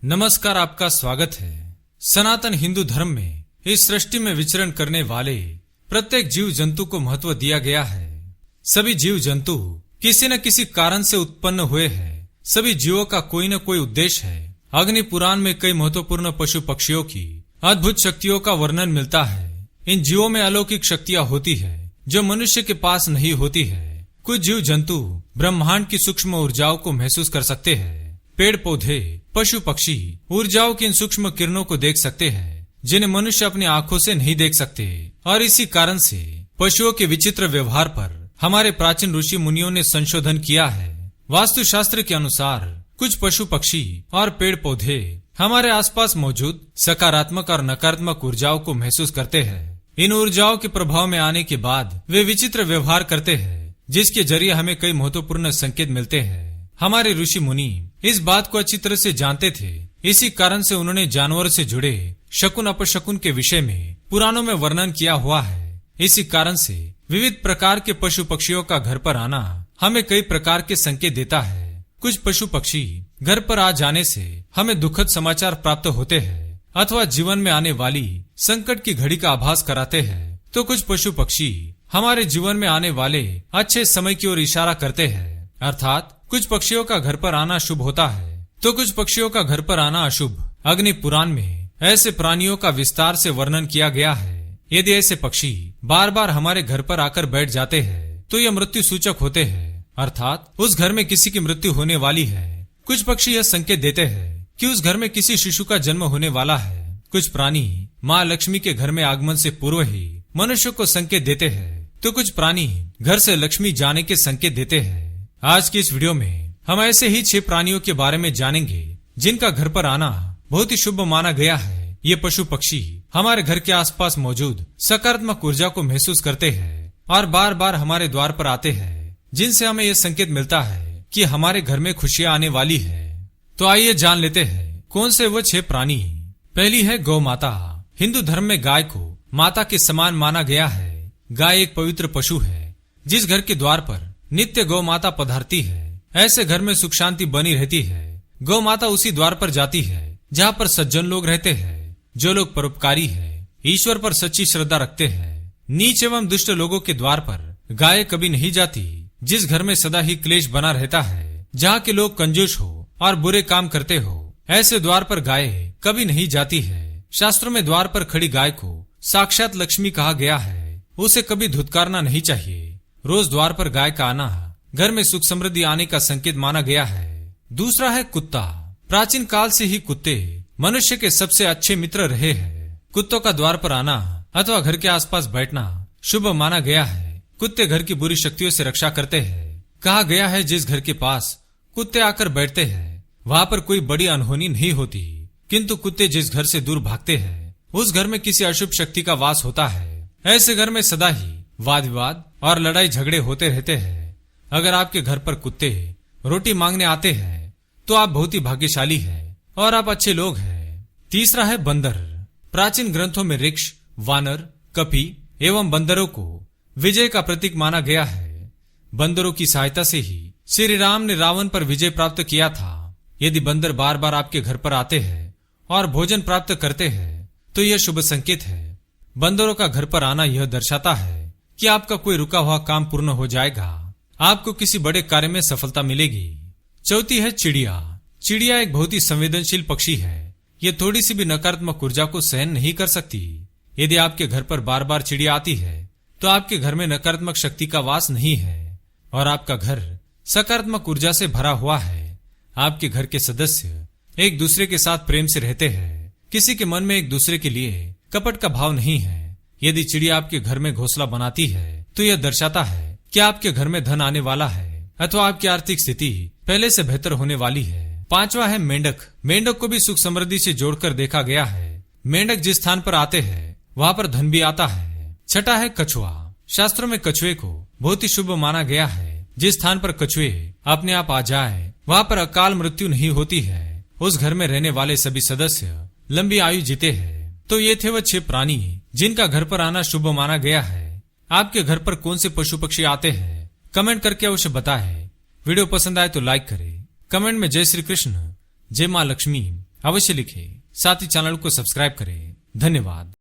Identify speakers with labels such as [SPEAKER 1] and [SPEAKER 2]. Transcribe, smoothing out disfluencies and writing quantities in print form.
[SPEAKER 1] नमस्कार, आपका स्वागत है। सनातन हिंदू धर्म में इस सृष्टि में विचरण करने वाले प्रत्येक जीव जंतु को महत्व दिया गया है। सभी जीव जंतु किसी न किसी कारण से उत्पन्न हुए हैं। सभी जीवों का कोई न कोई उद्देश्य है। अग्नि पुराण में कई महत्वपूर्ण पशु पक्षियों की अद्भुत शक्तियों का वर्णन मिलता है। इन जीवों में अलौकिक शक्तियां होती है जो मनुष्य के पास नहीं होती है। कुछ जीव जंतु ब्रह्मांड की सूक्ष्म ऊर्जाओं को महसूस कर सकते हैं। पेड़ पौधे, पशु पक्षी ऊर्जाओं की इन सूक्ष्म किरणों को देख सकते हैं जिन्हें मनुष्य अपनी आंखों से नहीं देख सकते। और इसी कारण से पशुओं के विचित्र व्यवहार पर हमारे प्राचीन ऋषि मुनियों ने संशोधन किया है। वास्तुशास्त्र के अनुसार कुछ पशु पक्षी और पेड़ पौधे हमारे आसपास मौजूद सकारात्मक और नकारात्मक ऊर्जाओं को महसूस करते हैं। इन ऊर्जाओं के प्रभाव में आने के बाद वे विचित्र व्यवहार करते हैं, जिसके जरिए हमें कई महत्वपूर्ण संकेत मिलते हैं। हमारे ऋषि मुनि इस बात को अच्छी तरह से जानते थे। इसी कारण से उन्होंने जानवरों से जुड़े शकुन अपशकुन के विषय में पुराणों में वर्णन किया हुआ है। इसी कारण से विविध प्रकार के पशु पक्षियों का घर पर आना हमें कई प्रकार के संकेत देता है। कुछ पशु पक्षी घर पर आ जाने से हमें दुखद समाचार प्राप्त होते हैं अथवा जीवन में आने वाली संकट की घड़ी का आभास कराते हैं, तो कुछ पशु पक्षी हमारे जीवन में आने वाले अच्छे समय की ओर इशारा करते हैं। अर्थात कुछ पक्षियों का घर पर आना शुभ होता है तो कुछ पक्षियों का घर पर आना अशुभ। अग्नि पुराण में ऐसे प्राणियों का विस्तार से वर्णन किया गया है। यदि ऐसे पक्षी बार बार हमारे घर पर आकर बैठ जाते हैं तो यह मृत्यु सूचक होते हैं, अर्थात उस घर में किसी की मृत्यु होने वाली है। कुछ पक्षी यह संकेत देते हैं कि उस घर में किसी शिशु का जन्म होने वाला है। कुछ प्राणी माँ लक्ष्मी के घर में आगमन से पूर्व ही मनुष्य को संकेत देते हैं, तो कुछ प्राणी घर से लक्ष्मी जाने के संकेत देते हैं। आज की इस वीडियो में हम ऐसे ही 6 प्राणियों के बारे में जानेंगे जिनका घर पर आना बहुत ही शुभ माना गया है। ये पशु पक्षी हमारे घर के आसपास मौजूद सकारात्मक ऊर्जा को महसूस करते हैं और बार बार हमारे द्वार पर आते हैं, जिनसे हमें यह संकेत मिलता है कि हमारे घर में खुशियां आने वाली है। तो आइए जान लेते हैं कौन से वो 6 प्राणी। पहली है गौ माता। हिंदू धर्म में गाय को माता के समान माना गया है। गाय एक पवित्र पशु है। जिस घर के द्वार पर नित्य गौ माता पधारती है, ऐसे घर में सुख शांति बनी रहती है। गौ माता उसी द्वार पर जाती है जहाँ पर सज्जन लोग रहते हैं, जो लोग परोपकारी है, ईश्वर पर सच्ची श्रद्धा रखते हैं। नीच एवं दुष्ट लोगों के द्वार पर गाय कभी नहीं जाती। जिस घर में सदा ही क्लेश बना रहता है, जहाँ के लोग कंजूस हो और बुरे काम करते हो, ऐसे द्वार पर गाय कभी नहीं जाती है। शास्त्रों में द्वार पर खड़ी गाय को साक्षात लक्ष्मी कहा गया है। उसे कभी धुतकारना नहीं चाहिए। रोज द्वार पर गाय का आना घर में सुख समृद्धि आने का संकेत माना गया है। दूसरा है कुत्ता। प्राचीन काल से ही कुत्ते मनुष्य के सबसे अच्छे मित्र रहे हैं। कुत्तों का द्वार पर आना अथवा घर के आसपास बैठना शुभ माना गया है। कुत्ते घर की बुरी शक्तियों से रक्षा करते हैं। कहा गया है जिस घर के पास कुत्ते आकर बैठते हैं वहाँ पर कोई बड़ी अनहोनी नहीं होती, किंतु कुत्ते जिस घर से दूर भागते हैं उस घर में किसी अशुभ शक्ति का वास होता है। ऐसे घर में सदा ही वाद विवाद और लड़ाई झगड़े होते रहते हैं। अगर आपके घर पर कुत्ते रोटी मांगने आते हैं तो आप बहुत ही भाग्यशाली हैं और आप अच्छे लोग हैं। तीसरा है बंदर। प्राचीन ग्रंथों में ऋक्ष, वानर, कपि एवं बंदरों को विजय का प्रतीक माना गया है। बंदरों की सहायता से ही श्री राम ने रावण पर विजय प्राप्त किया था। यदि बंदर बार बार आपके घर पर आते हैं और भोजन प्राप्त करते हैं तो यह शुभ संकेत है। बंदरों का घर पर आना यह दर्शाता है कि आपका कोई रुका हुआ काम पूर्ण हो जाएगा, आपको किसी बड़े कार्य में सफलता मिलेगी। चौथी है चिड़िया। चिड़िया एक बहुत ही संवेदनशील पक्षी है। ये थोड़ी सी भी नकारात्मक ऊर्जा को सहन नहीं कर सकती। यदि आपके घर पर बार बार चिड़िया आती है तो आपके घर में नकारात्मक शक्ति का वास नहीं है और आपका घर सकारात्मक ऊर्जा से भरा हुआ है। आपके घर के सदस्य एक दूसरे के साथ प्रेम से रहते हैं। किसी के मन में एक दूसरे के लिए कपट का भाव नहीं है। यदि चिड़िया आपके घर में घोंसला बनाती है तो यह दर्शाता है कि आपके घर में धन आने वाला है अथवा आपकी आर्थिक स्थिति पहले से बेहतर होने वाली है। पांचवा है मेंढक। मेंढक को भी सुख समृद्धि से जोड़कर देखा गया है। मेंढक जिस स्थान पर आते हैं वहाँ पर धन भी आता है। छठा है कछुआ। शास्त्रों में कछुए को बहुत ही शुभ माना गया है। जिस स्थान पर कछुए अपने आप आ जाए वहाँ पर अकाल मृत्यु नहीं होती है। उस घर में रहने वाले सभी सदस्य लंबी आयु जीते हैं। तो ये थे वह 6 प्राणी जिनका घर पर आना शुभ माना गया है। आपके घर पर कौन से पशु पक्षी आते हैं कमेंट करके अवश्य बताएं। वीडियो पसंद आए तो लाइक करें। कमेंट में जय श्री कृष्ण, जय माँ लक्ष्मी अवश्य लिखें, साथ ही चैनल को सब्सक्राइब करें। धन्यवाद।